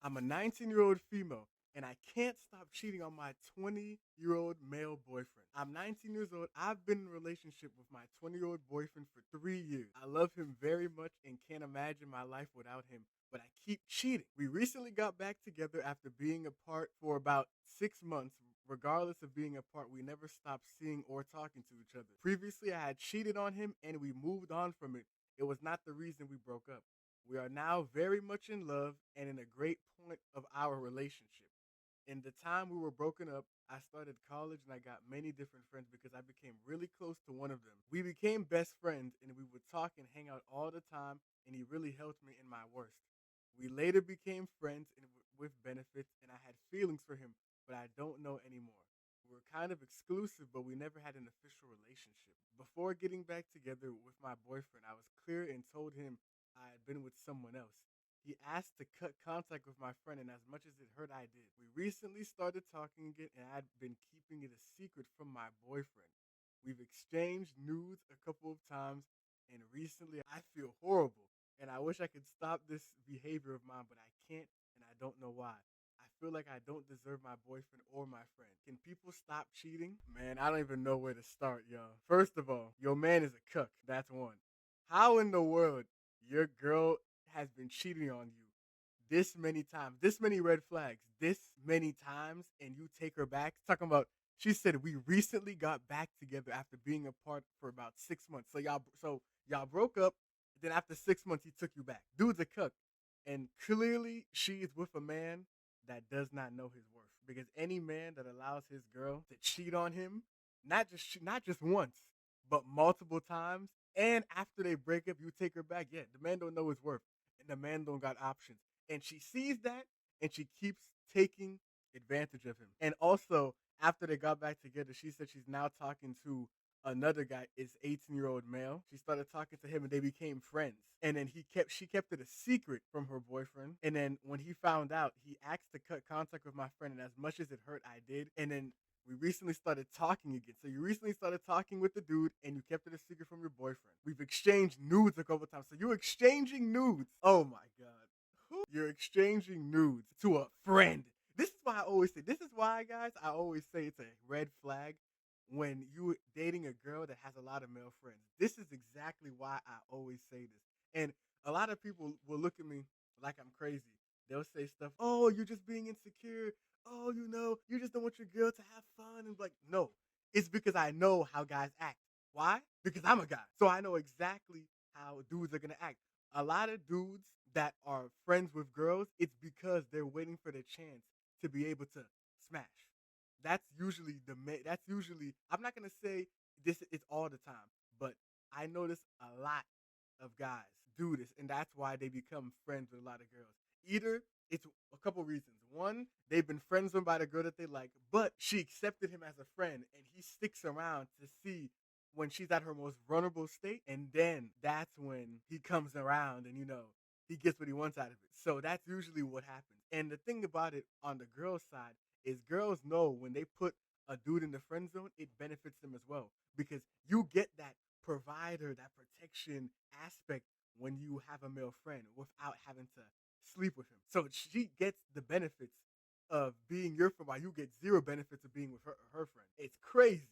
I'm a 19-year-old female, and I can't stop cheating on my 20-year-old male boyfriend. I'm 19 years old. I've been in a relationship with my 20-year-old boyfriend for 3 years. I love him very much and can't imagine my life without him, but I keep cheating. We recently got back together after being apart for about 6 months. Regardless of being apart, we never stopped seeing or talking to each other. Previously, I had cheated on him and we moved on from it. It was not the reason we broke up. We are now very much in love and in a great point of our relationship. In the time we were broken up, I started college and I got many different friends because I became really close to one of them. We became best friends and we would talk and hang out all the time, and he really helped me in my worst. We later became friends and with benefits, and I had feelings for him, but I don't know anymore. We were kind of exclusive, but we never had an official relationship. Before getting back together with my boyfriend, I was clear and told him I had been with someone else. He asked to cut contact with my friend, and as much as it hurt, I did. We recently started talking again, and I'd been keeping it a secret from my boyfriend. We've exchanged nudes a couple of times, and recently I feel horrible, and I wish I could stop this behavior of mine, but I can't, and I don't know why. I feel like I don't deserve my boyfriend or my friend. Can people stop cheating? Man, I don't even know where to start, y'all. First of all, your man is a cook. That's one. How in the world your girl has been cheating on you this many times, this many red flags, this many times, and you take her back? Talking about, she said we recently got back together after being apart for about 6 months. So y'all broke up. Then after 6 months, he took you back. Dude's a cook, and clearly she is with a man that does not know his worth. Because any man that allows his girl to cheat on him, not just once, but multiple times, and after they break up, you take her back. Yeah, the man don't know his worth, and the man don't got options, and she sees that, and she keeps taking advantage of him. And also, after they got back together, she said she's now talking to another guy, is 18-year-old male. She started talking to him and they became friends. And then she kept it a secret from her boyfriend. And then when he found out, he asked to cut contact with my friend. And as much as it hurt, I did. And then we recently started talking again. So you recently started talking with the dude and you kept it a secret from your boyfriend. We've exchanged nudes a couple times. So you're exchanging nudes. Oh my God. You're exchanging nudes to a friend. This is why I always say, this is why, guys, I always say it's a red flag when you dating a girl that has a lot of male friends. This is exactly why I always say this. And a lot of people will look at me like I'm crazy. They'll say stuff, oh, you're just being insecure. Oh, you just don't want your girl to have fun. And like, no, it's because I know how guys act. Why? Because I'm a guy. So I know exactly how dudes are going to act. A lot of dudes that are friends with girls, it's because they're waiting for their chance to be able to smash. That's usually, I'm not gonna say this is all the time, but I notice a lot of guys do this, and that's why they become friends with a lot of girls. Either it's a couple reasons. One, they've been friends with by the girl that they like, but she accepted him as a friend, and he sticks around to see when she's at her most vulnerable state, and then that's when he comes around and he gets what he wants out of it. So that's usually what happens. And the thing about it on the girl side is girls know when they put a dude in the friend zone, it benefits them as well because you get that provider, that protection aspect when you have a male friend without having to sleep with him. So she gets the benefits of being your friend while you get zero benefits of being with her friend. It's crazy.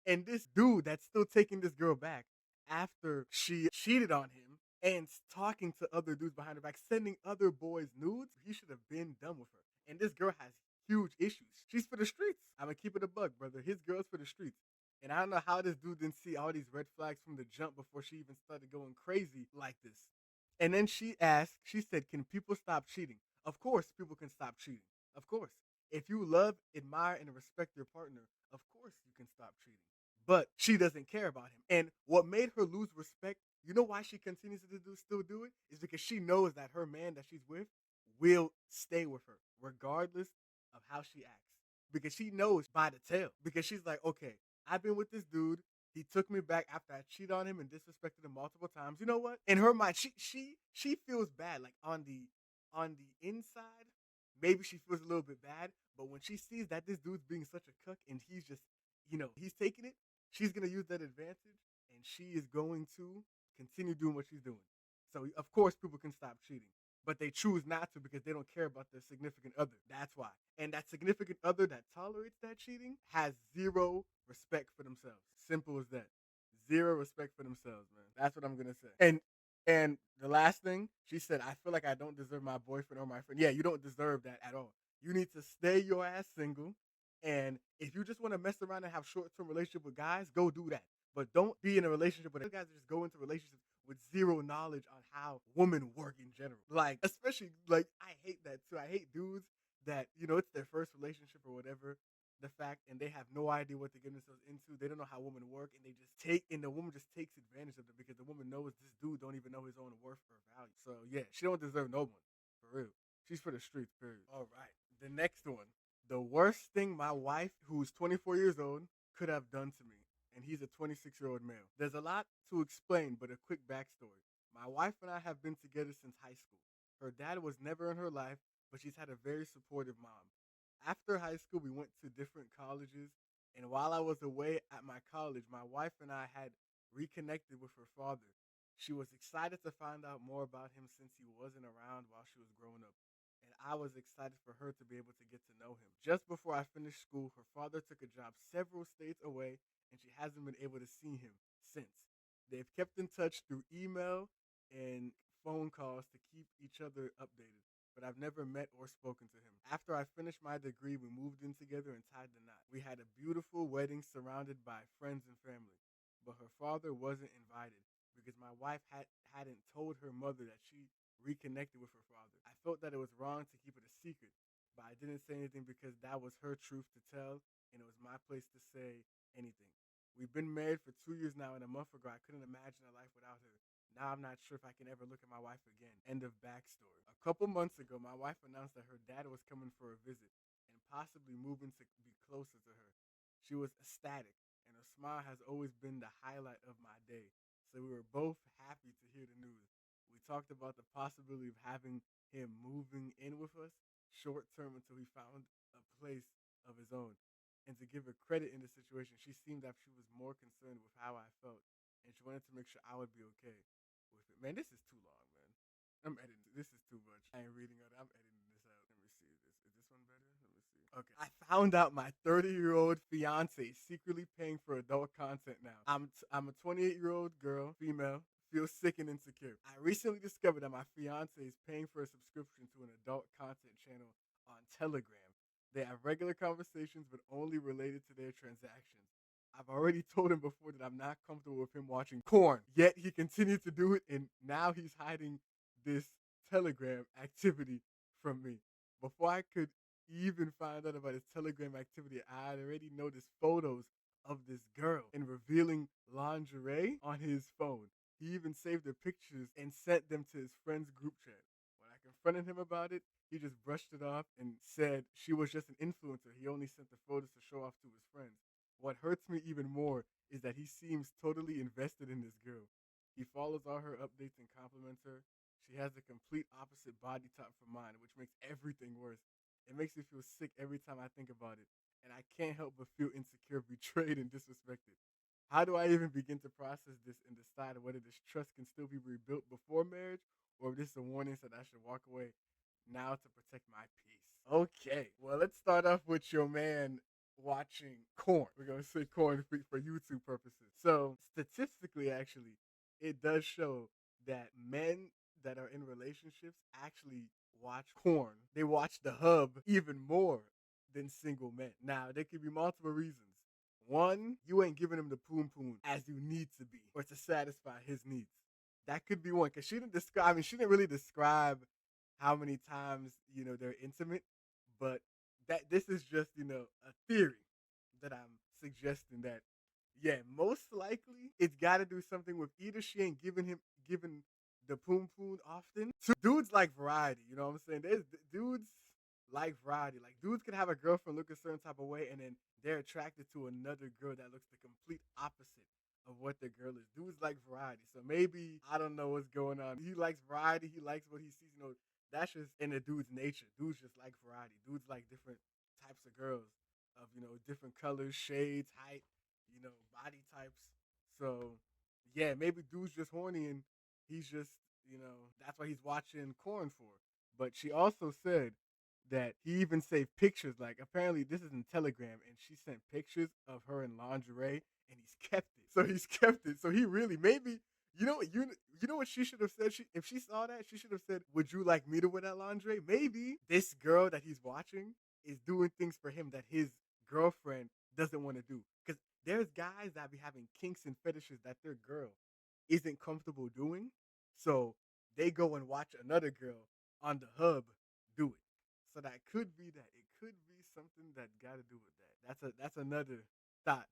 And this dude that's still taking this girl back after she cheated on him and talking to other dudes behind her back, sending other boys nudes, he should have been done with her. And this girl has huge issues. She's for the streets. I'm gonna keep it a bug, brother. His girl's for the streets. And I don't know how this dude didn't see all these red flags from the jump before she even started going crazy like this. And then she said, can people stop cheating? Of course, people can stop cheating. Of course. If you love, admire, and respect your partner, of course you can stop cheating. But she doesn't care about him. And what made her lose respect, you know why she continues to still do it? Is because she knows that her man that she's with will stay with her, regardless of how she acts. Because she knows by the tail. Because she's like, okay, I've been with this dude. He took me back after I cheated on him and disrespected him multiple times. You know what? In her mind, she feels bad. Like on the inside, maybe she feels a little bit bad. But when she sees that this dude's being such a cook and he's just, he's taking it, she's gonna use that advantage and she is going to continue doing what she's doing. So of course people can stop cheating. but they choose not to because they don't care about their significant other. That's why. And that significant other that tolerates that cheating has zero respect for themselves. Simple as that. Zero respect for themselves, man. That's what I'm gonna say. And the last thing she said, I feel like I don't deserve my boyfriend or my friend. Yeah, you don't deserve that at all. You need to stay your ass single. And if you just want to mess around and have short term relationship with guys, go do that. But don't be in a relationship with guys that just go into relationships with zero knowledge on how women work in general. Like, especially like I hate that too. I hate dudes that, it's their first relationship or whatever. The fact and they have no idea what they're getting themselves into. They don't know how women work and they just take and the woman just takes advantage of them because the woman knows this dude don't even know his own worth or value. So yeah, she don't deserve no one. For real. She's for the streets, period. All right. The next one. The worst thing my wife, who's 24 years old, could have done to me. And he's a 26-year-old male. There's a lot to explain, but a quick backstory. My wife and I have been together since high school. Her dad was never in her life, but she's had a very supportive mom. After high school, we went to different colleges. And while I was away at my college, my wife and I had reconnected with her father. She was excited to find out more about him since he wasn't around while she was growing up and I was excited for her to be able to get to know him. Just before I finished school, her father took a job several states away, and she hasn't been able to see him since. They've kept in touch through email and phone calls to keep each other updated, but I've never met or spoken to him. After I finished my degree, we moved in together and tied the knot. We had a beautiful wedding surrounded by friends and family, but her father wasn't invited because my wife hadn't told her mother that she reconnected with her father. I felt that it was wrong to keep it a secret, but I didn't say anything because that was her truth to tell, and it was my place to say anything. We've been married for 2 years now, and a month ago, I couldn't imagine a life without her. Now I'm not sure if I can ever look at my wife again. End of backstory. A couple months ago, my wife announced that her dad was coming for a visit and possibly moving to be closer to her. She was ecstatic, and her smile has always been the highlight of my day. So we were both happy to hear the news. We talked about the possibility of having him moving in with us short term until he found a place of his own. And to give her credit in the situation, she seemed that she was more concerned with how I felt, and she wanted to make sure I would be okay with it. Man, this is too long, man. I'm editing. This is too much. I ain't reading it. I'm editing this out. Let me see. Is this one better? Let me see. Okay. I found out my 30-year-old fiance is secretly paying for adult content now. I'm a 28-year-old girl, female, feel sick and insecure. I recently discovered that my fiance is paying for a subscription to an adult content channel on Telegram. They have regular conversations, but only related to their transactions. I've already told him before that I'm not comfortable with him watching corn, yet he continued to do it, and now he's hiding this Telegram activity from me. Before I could even find out about his Telegram activity, I had already noticed photos of this girl and revealing lingerie on his phone. He even saved the pictures and sent them to his friend's group chat. When I confronted him about it, he just brushed it off and said she was just an influencer. He only sent the photos to show off to his friends. What hurts me even more is that he seems totally invested in this girl. He follows all her updates and compliments her. She has a complete opposite body type from mine, which makes everything worse. It makes me feel sick every time I think about it, and I can't help but feel insecure, betrayed, and disrespected. How do I even begin to process this and decide whether this trust can still be rebuilt before marriage or if this is a warning that I should walk away now to protect my peace? Okay, well, let's start off with your man watching corn. We're going to say corn for YouTube purposes. So, statistically, actually, it does show that men that are in relationships actually watch corn. They watch the hub even more than single men. Now, there could be multiple reasons. One, you ain't giving him the poom poom as you need to be or to satisfy his needs. That could be one because she didn't describe. I mean, she didn't really describe how many times they're intimate, but that this is just a theory that I'm suggesting that yeah, most likely it's got to do something with either she ain't giving the poom poom often. Two dudes like variety, you know what I'm saying? There's dudes like variety. Like dudes can have a girlfriend look a certain type of way, and then they're attracted to another girl that looks the complete opposite of what the girl is. Dudes like variety, so maybe I don't know what's going on. He likes variety. He likes what he sees. That's just in a dude's nature. Dudes just like variety. Dudes like different types of girls of different colors, shades, height, body types. So yeah, maybe dude's just horny and he's just That's what he's watching corn for. But she also said that he even saved pictures. Like apparently this is in Telegram, and she sent pictures of her in lingerie, and he's kept it. So he's kept it. So he really maybe you know what she should have said. If she saw that, she should have said, "Would you like me to wear that lingerie?" Maybe this girl that he's watching is doing things for him that his girlfriend doesn't want to do. Because there's guys that be having kinks and fetishes that their girl isn't comfortable doing, so they go and watch another girl on the hub do it. So that could be that. It could be something that got to do with that. That's another thought.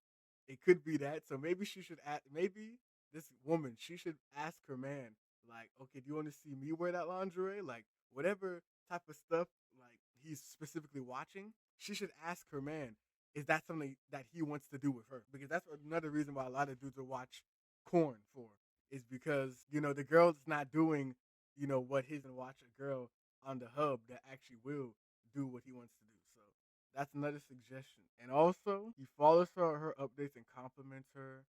It could be that. So maybe she should ask. Maybe this woman, she should ask her man, like, okay, do you want to see me wear that lingerie? Like whatever type of stuff like he's specifically watching. She should ask her man, is that something that he wants to do with her? Because that's another reason why a lot of dudes will watch corn for, is because the girl's not doing what he's gonna watch a girl on the hub that actually will do what he wants to do. So that's another suggestion. And also, he follows her updates and compliments her.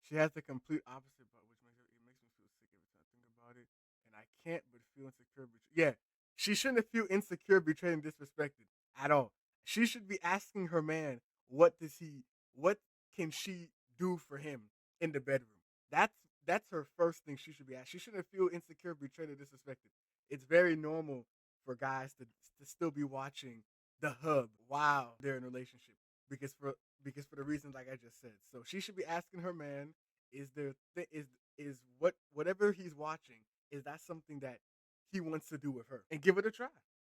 She has the complete opposite, but which makes me feel sick every time I think about it. And I can't but feel insecure. Yeah, she shouldn't feel insecure, betrayed, and disrespected at all. She should be asking her man, what can she do for him in the bedroom? That's that's her first thing she should be asked. She shouldn't feel insecure, betrayed, or disrespected. It's very normal for guys to still be watching the hub while they're in a relationship because for the reasons like I just said. So she should be asking her man, is there is whatever he's watching, is that something that he wants to do with her, and give it a try.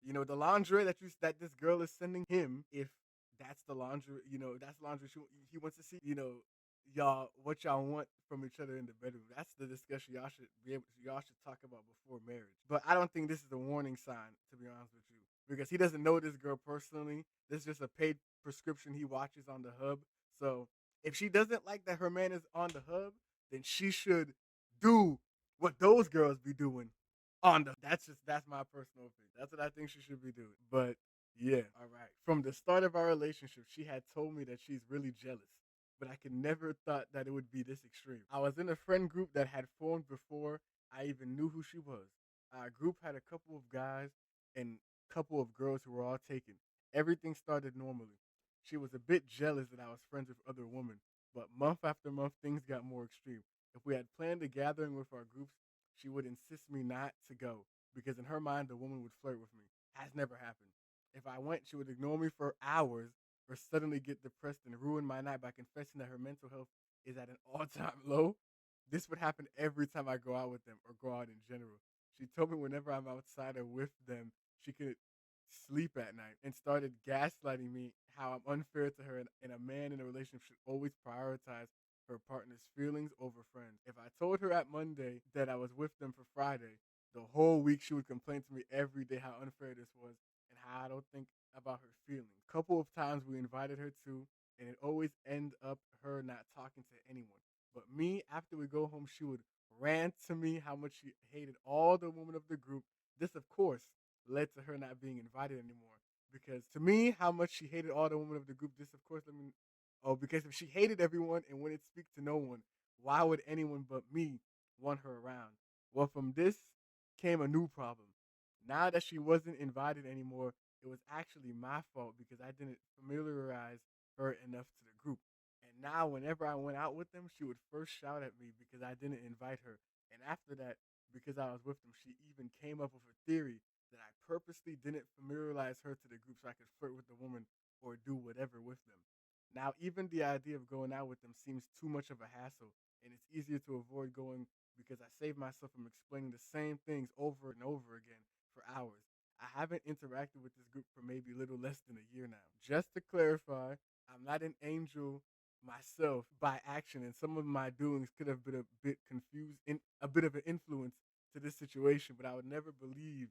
The lingerie that this girl is sending him, if that's the lingerie, that's laundry he wants to see, y'all what y'all want from each other in the bedroom. That's the discussion y'all should talk about before marriage. But I don't think this is a warning sign, to be honest with you, because he doesn't know this girl personally. This is just a paid prescription he watches on the hub. So if she doesn't like that her man is on the hub, then she should do what those girls be doing on the. That's my personal opinion. That's what I think she should be doing. But yeah, all right. From the start of our relationship, she had told me that she's really jealous, but I could never thought that it would be this extreme. I was in a friend group that had formed before I even knew who she was. Our group had a couple of guys and couple of girls who were all taken. Everything started normally. She was a bit jealous that I was friends with other women, but month after month things got more extreme. If we had planned a gathering with our groups, she would insist me not to go because in her mind the woman would flirt with me. Has never happened. If I went, she would ignore me for hours or suddenly get depressed and ruin my night by confessing that her mental health is at an all-time low. This would happen every time I go out with them or go out in general. She told me whenever I'm outside or with them, she could sleep at night and started gaslighting me how I'm unfair to her, and a man in a relationship should always prioritize her partner's feelings over friends. If I told her at Monday that I was with them for Friday, the whole week she would complain to me every day how unfair this was and how I don't think about her feelings. Couple of times we invited her to, and it always end up her not talking to anyone. But me, after we go home, she would rant to me how much she hated all the women of the group. This, of course, led to her not being invited anymore. Because to me, how much she hated all the women of the group, this, of course, because if she hated everyone and wouldn't speak to no one, why would anyone but me want her around? Well, from this came a new problem. Now that she wasn't invited anymore, it was actually my fault because I didn't familiarize her enough to the group. And now, whenever I went out with them, she would first shout at me because I didn't invite her. And after that, because I was with them, she even came up with a theory that I purposely didn't familiarize her to the group so I could flirt with the woman or do whatever with them. Now, even the idea of going out with them seems too much of a hassle, and it's easier to avoid going because I save myself from explaining the same things over and over again for hours. I haven't interacted with this group for maybe a little less than a year now. Just to clarify, I'm not an angel myself by action, and some of my doings could have been a bit confused, in a bit of an influence to this situation, but I would never believe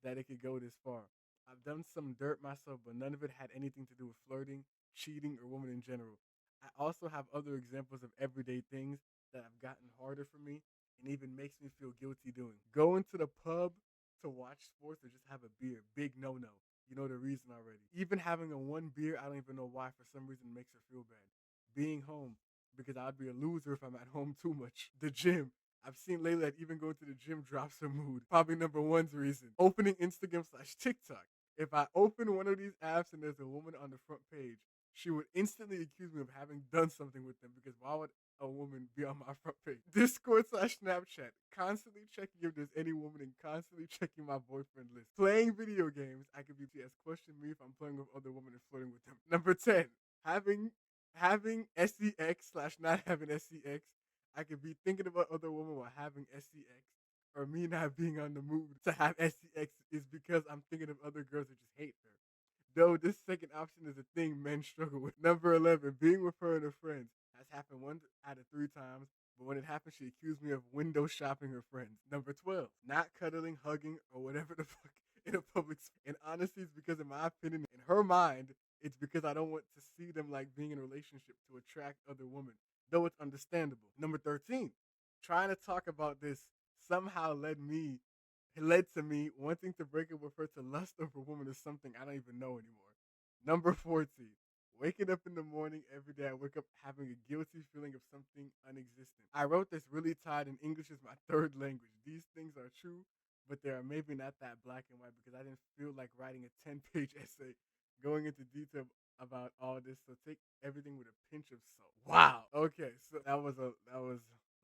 that it could go this far. I've done some dirt myself, but none of it had anything to do with flirting, cheating, or women in general. I also have other examples of everyday things that have gotten harder for me and even makes me feel guilty doing. Going to the pub to watch sports or just have a beer, big no no. You know the reason already. Even having a one beer, I don't even know why, for some reason makes her feel bad. Being home, because I'd be a loser if I'm at home too much. The gym, I've seen lately that even going to the gym drops her mood. Probably number one's reason. Opening Instagram/TikTok. If I open one of these apps and there's a woman on the front page, she would instantly accuse me of having done something with them because why would a woman be on my front page? Discord/Snapchat. Constantly checking if there's any woman and constantly checking my boyfriend list. Playing video games. I could be as question me if I'm playing with other women and flirting with them. Number 10. Having SEX slash not having SEX. I could be thinking about other women while having SEX, or me not being on the mood to have SEX is because I'm thinking of other girls that just hate her. Though this second option is a thing men struggle with. Number 11, being with her and her friends has happened 1 out of 3 times, but when it happened, she accused me of window shopping her friends. Number 12, not cuddling, hugging, or whatever the fuck in a public space. And honestly, it's because in my opinion, in her mind, it's because I don't want to see them like being in a relationship to attract other women, though it's understandable. Number 13, trying to talk about this somehow led to me wanting to break up with her to lust over women is something I don't even know anymore. Number 14, waking up in the morning every day, I wake up having a guilty feeling of something unexistent. I wrote this really tired, and English is my third language. These things are true, but they are maybe not that black and white because I didn't feel like writing a 10-page essay going into detail about all this. So take everything with a pinch of salt. Wow. Okay, so that was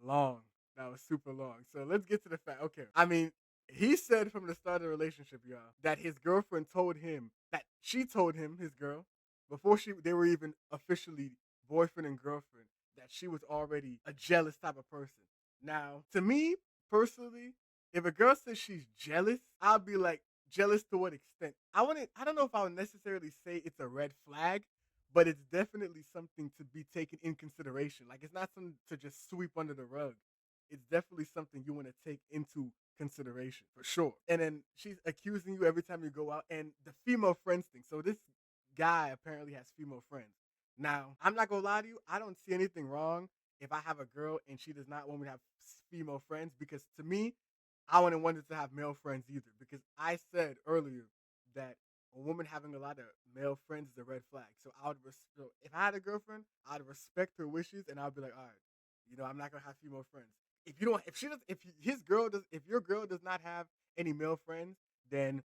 long. That was super long. So let's get to the fact. Okay. I mean, he said from the start of the relationship, y'all, that his girlfriend told him that she told him, his girl, before they were even officially boyfriend and girlfriend, that she was already a jealous type of person. Now, to me personally, if a girl says she's jealous, I'll be like, jealous to what extent? I don't know if I would necessarily say it's a red flag, but it's definitely something to be taken in consideration. Like it's not something to just sweep under the rug. It's definitely something you want to take into consideration for sure. And then she's accusing you every time you go out, and the female friends thing. So this guy apparently has female friends. Now, I'm not gonna lie to you, I don't see anything wrong if I have a girl and she does not want me to have female friends because to me, I wouldn't want her to have male friends either because I said earlier that a woman having a lot of male friends is a red flag. So so if I had a girlfriend, I'd respect her wishes and I'd be like, all right, I'm not gonna have female friends. If you don't, if she does, if his girl does, if your girl does not have any male friends, then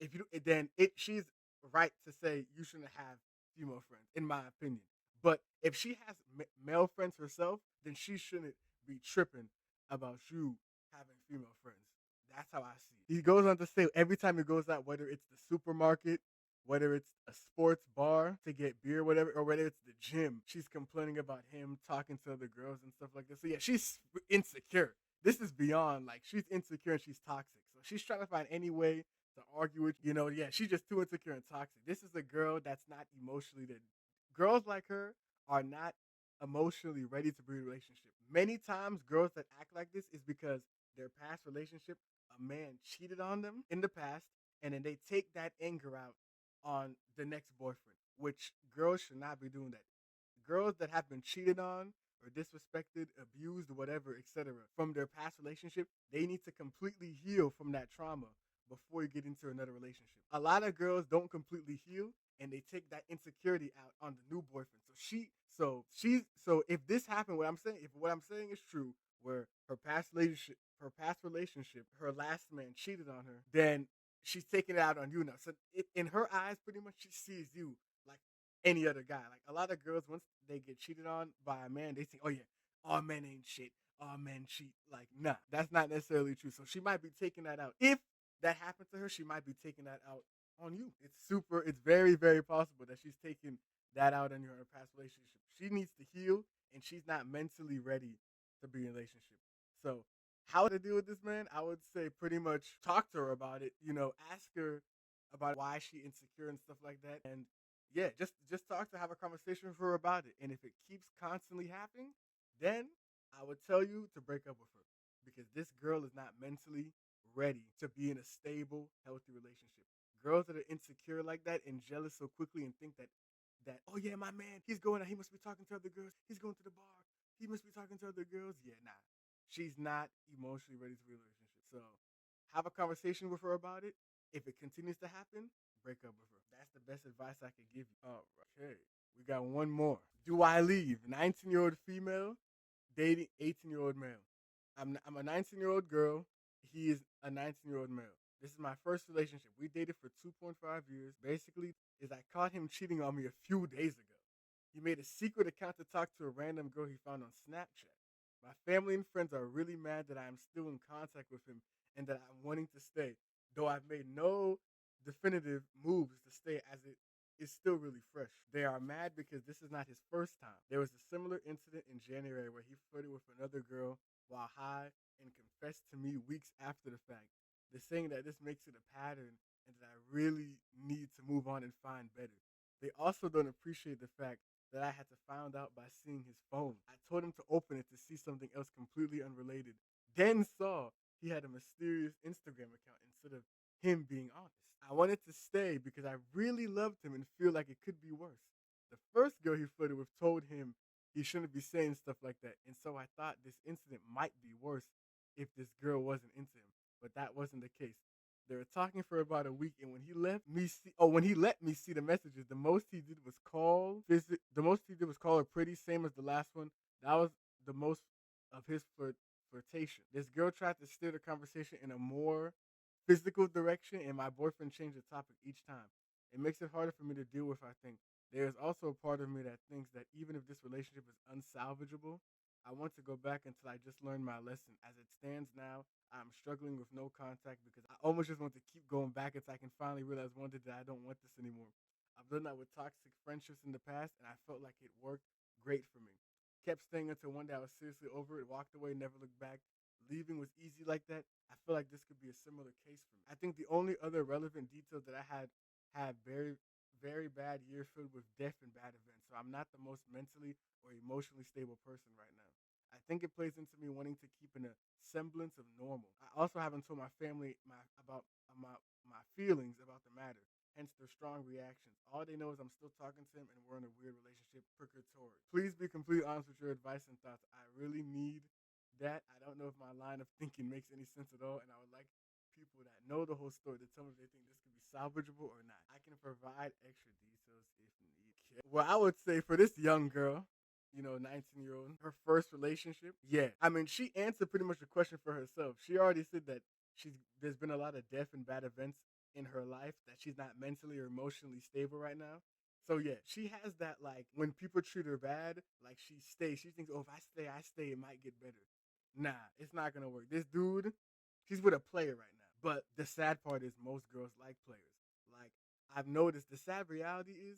she's right to say you shouldn't have female friends, in my opinion. But if she has male friends herself, then she shouldn't be tripping about you having female friends. That's how I see it. He goes on to say every time he goes out, whether it's the supermarket, whether it's a sports bar to get beer, whatever, or whether it's the gym, she's complaining about him talking to other girls and stuff like that. So yeah, she's insecure. This is beyond like she's insecure and she's toxic. So she's trying to find any way to argue with yeah, she's just too insecure and toxic. This is a girl that's not emotionally that girls like her are not emotionally ready to be in a relationship. Many times girls that act like this is because their past relationship, a man cheated on them in the past, and then they take that anger out on the next boyfriend, which girls should not be doing that. Girls that have been cheated on or disrespected, abused, whatever, etc., from their past relationship, they need to completely heal from that trauma before you get into another relationship. A lot of girls don't completely heal and they take that insecurity out on the new boyfriend. So if this happened, if what I'm saying is true, where her last man cheated on her, then she's taking it out on you now. So in her eyes, pretty much she sees you like any other guy. Like a lot of girls, once they get cheated on by a man, they think, oh yeah, all men ain't shit. All men cheat. Like, nah, that's not necessarily true. So she might be taking that out. If that happened to her, she might be taking that out on you. It's very, very possible that she's taking that out on her past relationship. She needs to heal and she's not mentally ready to be in a relationship. So how to deal with this, man? I would say pretty much talk to her about it. Ask her about why she insecure and stuff like that. And yeah, just talk to have a conversation with her about it. And if it keeps constantly happening, then I would tell you to break up with her because this girl is not mentally ready to be in a stable, healthy relationship. Girls that are insecure like that and jealous so quickly and think that oh yeah, my man, he's going out, he must be talking to other girls, he's going to the bar, he must be talking to other girls. Yeah, nah. She's not emotionally ready to be in a relationship. So have a conversation with her about it. If it continues to happen, break up with her. That's the best advice I could give you. Oh, okay. We got one more. Do I leave? 19-year-old female dating 18-year-old male. I'm a 19-year-old girl. He is a 19-year-old male. This is my first relationship. We dated for 2.5 years. Basically, is I caught him cheating on me a few days ago. He made a secret account to talk to a random girl he found on Snapchat. My family and friends are really mad that I am still in contact with him and that I'm wanting to stay, though I've made no definitive moves to stay as it is still really fresh. They are mad because this is not his first time. There was a similar incident in January where he flirted with another girl while high and confessed to me weeks after the fact. They're saying that this makes it a pattern and that I really need to move on and find better. They also don't appreciate the fact that I had to find out by seeing his phone. I told him to open it to see something else completely unrelated, then saw he had a mysterious Instagram account instead of him being honest. I wanted to stay because I really loved him and feel like it could be worse. The first girl he flirted with told him he shouldn't be saying stuff like that, and so I thought this incident might be worse if this girl wasn't into him, but that wasn't the case. They were talking for about a week, and when he let me see the messages, the most he did was call her pretty, same as the last one. That was the most of his flirtation. This girl tried to steer the conversation in a more physical direction, and my boyfriend changed the topic each time. It makes it harder for me to deal with, I think. There is also a part of me that thinks that even if this relationship is unsalvageable, I want to go back until I just learned my lesson. As it stands now, I'm struggling with no contact because I almost just want to keep going back until I can finally realize one day that I don't want this anymore. I've done that with toxic friendships in the past, and I felt like it worked great for me. Kept staying until one day I was seriously over it, walked away, never looked back. Leaving was easy like that. I feel like this could be a similar case for me. I think the only other relevant detail that I had very bad year filled with death and bad events. So I'm not the most mentally or emotionally stable person right now. I think it plays into me wanting to keep in a semblance of normal. I also haven't told my family my feelings about the matter, hence their strong reactions. All they know is I'm still talking to him and we're in a weird relationship, purgatory. Please be completely honest with your advice and thoughts. I really need that. I don't know if my line of thinking makes any sense at all, and I would like people that know the whole story to tell me if they think this could be salvageable or not. I can provide extra details if needed. Okay. Well, I would say for this young girl, 19-year-old, her first relationship, yeah. I mean, she answered pretty much the question for herself. She already said that there's been a lot of death and bad events in her life, that she's not mentally or emotionally stable right now. So yeah, she has that, like, when people treat her bad, like she stays. She thinks, oh, if I stay, it might get better. Nah, it's not gonna work. This dude, she's with a player right now. But the sad part is most girls like players. Like, I've noticed the sad reality is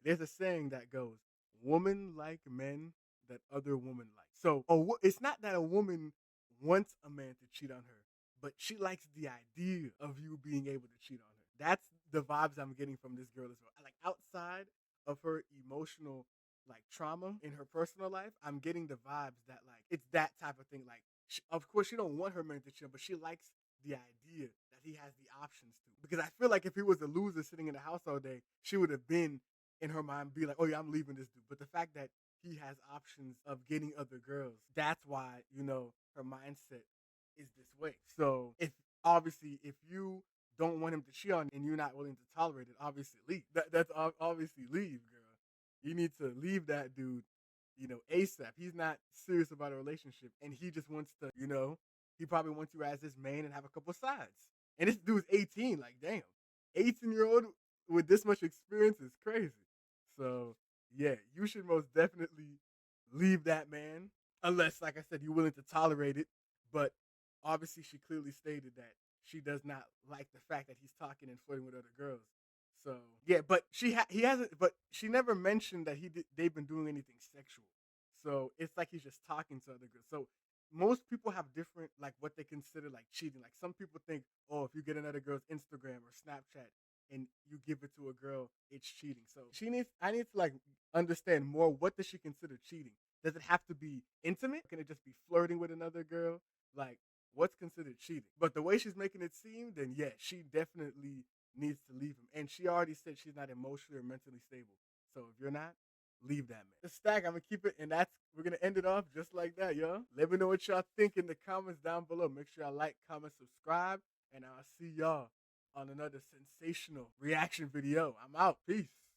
there's a saying that goes, women like men that other women like. So it's not that a woman wants a man to cheat on her, but she likes the idea of you being able to cheat on her. That's the vibes I'm getting from this girl as well. Like, outside of her emotional, like, trauma in her personal life, I'm getting the vibes that, like, it's that type of thing. Like, of course, she don't want her man to cheat, but she likes the idea that he has the options to. Because I feel like if he was a loser sitting in the house all day, she would have been in her mind be like, oh yeah, I'm leaving this dude. But the fact that he has options of getting other girls, that's why, her mindset is this way. So if you don't want him to cheat on you and you're not willing to tolerate it, obviously leave. That's obviously leave, girl. You need to leave that dude, ASAP. He's not serious about a relationship and he just wants to, he probably wants you as his main and have a couple sides. And this dude's 18, like, damn. 18-year-old with this much experience is crazy. So, yeah, you should most definitely leave that man, unless, like I said, you're willing to tolerate it. But obviously, she clearly stated that she does not like the fact that he's talking and flirting with other girls. So yeah, but he hasn't. But she never mentioned that they've been doing anything sexual. So it's like he's just talking to other girls. So most people have different, like, what they consider like cheating. Like, some people think, oh, if you get another girl's Instagram or Snapchat and you give it to a girl, it's cheating. So I need to, like, understand more. What does she consider cheating? Does it have to be intimate? Can it just be flirting with another girl? Like, what's considered cheating? But the way she's making it seem, then yeah, she definitely needs to leave him. And she already said she's not emotionally or mentally stable. So if you're not, leave that man. The stack, I'm gonna keep it, and we're gonna end it off just like that, yo. Let me know what y'all think in the comments down below. Make sure y'all like, comment, subscribe, and I'll see y'all on another sensational reaction video. I'm out. Peace.